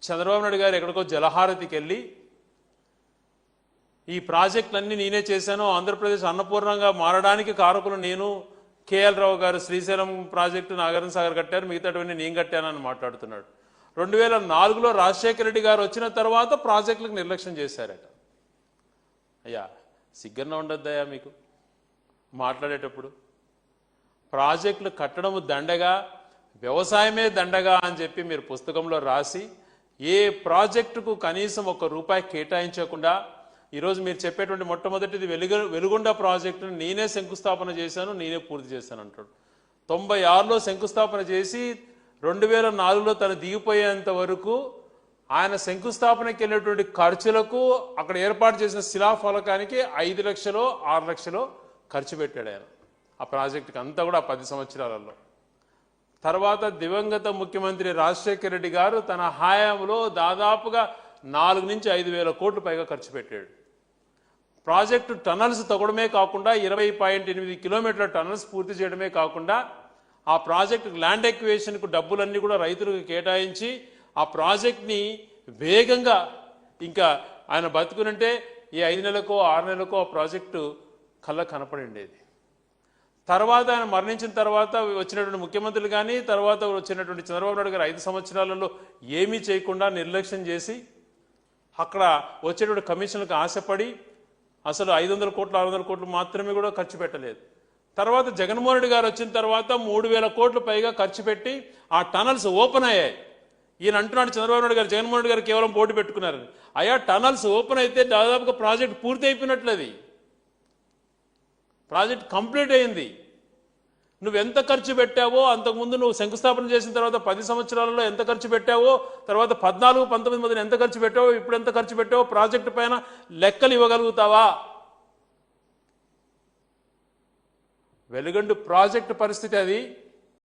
చంద్రబాబు నాయుడు గారు ఎక్కడికో జలహారతికి వెళ్ళి ఈ ప్రాజెక్టులన్నీ నేనే చేశాను, ఆంధ్రప్రదేశ్ అన్నపూర్ణంగా మారడానికి కారకులు నేను, కేఎల్ రావు గారు శ్రీశైలం ప్రాజెక్టు నాగార్జున సాగర్ కట్టారు, మిగతావన్నీ నేను కట్టానని మాట్లాడుతున్నాడు. 2004లో రాజశేఖర రెడ్డి గారు వచ్చిన తర్వాత ప్రాజెక్టులకు నిర్లక్ష్యం చేశారట. అయ్యా సిగ్గన్నా ఉండద్దయ్యా మీకు మాట్లాడేటప్పుడు. ప్రాజెక్టులు కట్టడము దండగా, వ్యవసాయమే దండగా అని చెప్పి మీరు పుస్తకంలో రాసి ఏ ప్రాజెక్టుకు కనీసం ₹1 కేటాయించకుండా ఈరోజు మీరు చెప్పేటువంటి మొట్టమొదటిది వెలుగొండ ప్రాజెక్టును నేనే శంకుస్థాపన చేశాను, నేనే పూర్తి చేశాను అంటాడు. 96లో శంకుస్థాపన చేసి 2004లో తను దిగిపోయేంత వరకు ఆయన శంకుస్థాపనకి వెళ్ళేటువంటి ఖర్చులకు అక్కడ ఏర్పాటు చేసిన శిలాఫలకానికి 5 లక్షలు 6 లక్షలు ఖర్చు పెట్టాడు ఆయన ఆ ప్రాజెక్టుకి అంతా కూడా 10 సంవత్సరాలలో. తర్వాత దివంగత ముఖ్యమంత్రి రాజశేఖర రెడ్డి గారు తన హయాంలో దాదాపుగా 4 నుంచి 5 వేల కోట్లు పైగా ఖర్చు పెట్టాడు. ప్రాజెక్టు టనల్స్ తవ్వడమే కాకుండా 20.8 కిలోమీటర్ల టనల్స్ పూర్తి చేయడమే కాకుండా ఆ ప్రాజెక్టు ల్యాండ్ ఎక్విజిషన్కు డబ్బులన్నీ కూడా రైతులకు కేటాయించి ఆ ప్రాజెక్ట్ని వేగంగా ఇంకా ఆయన బతుకునంటే ఈ 5 నెలలకో 6 నెలలకో ఆ ప్రాజెక్టు కళ్ళ కనపడి ఉండేది. తర్వాత ఆయన మరణించిన తర్వాత వచ్చినటువంటి ముఖ్యమంత్రులు కానీ తర్వాత వచ్చినటువంటి చంద్రబాబు నాయుడు గారు 5 సంవత్సరాలలో ఏమీ చేయకుండా నిర్లక్ష్యం చేసి అక్కడ వచ్చేటువంటి కమిషన్లకు ఆశపడి అసలు 500 కోట్లు 600 కోట్లు మాత్రమే కూడా ఖర్చు పెట్టలేదు. తర్వాత జగన్మోహన్ రెడ్డి గారు వచ్చిన తర్వాత 3,000 కోట్లు పైగా ఖర్చు పెట్టి ఆ టనల్స్ ఓపెన్ అయ్యాయి. ఈయన అంటున్నాడు చంద్రబాబు నాయుడు గారు జగన్మోహన్ రెడ్డి గారు కేవలం పోటీ పెట్టుకున్నారని. అయ్యా టనల్స్ ఓపెన్ అయితే దాదాపుగా ప్రాజెక్ట్ పూర్తి అయిపోయినట్లది, ప్రాజెక్ట్ కంప్లీట్ అయింది. నువ్వెంత ఖర్చు పెట్టావో అంతకుముందు నువ్వు శంకుస్థాపన చేసిన తర్వాత 10 సంవత్సరాలలో ఎంత ఖర్చు పెట్టావో, తర్వాత 14, 19 మధ్యన ఎంత ఖర్చు పెట్టావో, ఇప్పుడు ఎంత ఖర్చు పెట్టావో ప్రాజెక్టు పైన లెక్కలు ఇవ్వగలుగుతావా? వెలుగొండ ప్రాజెక్టు పరిస్థితి అది.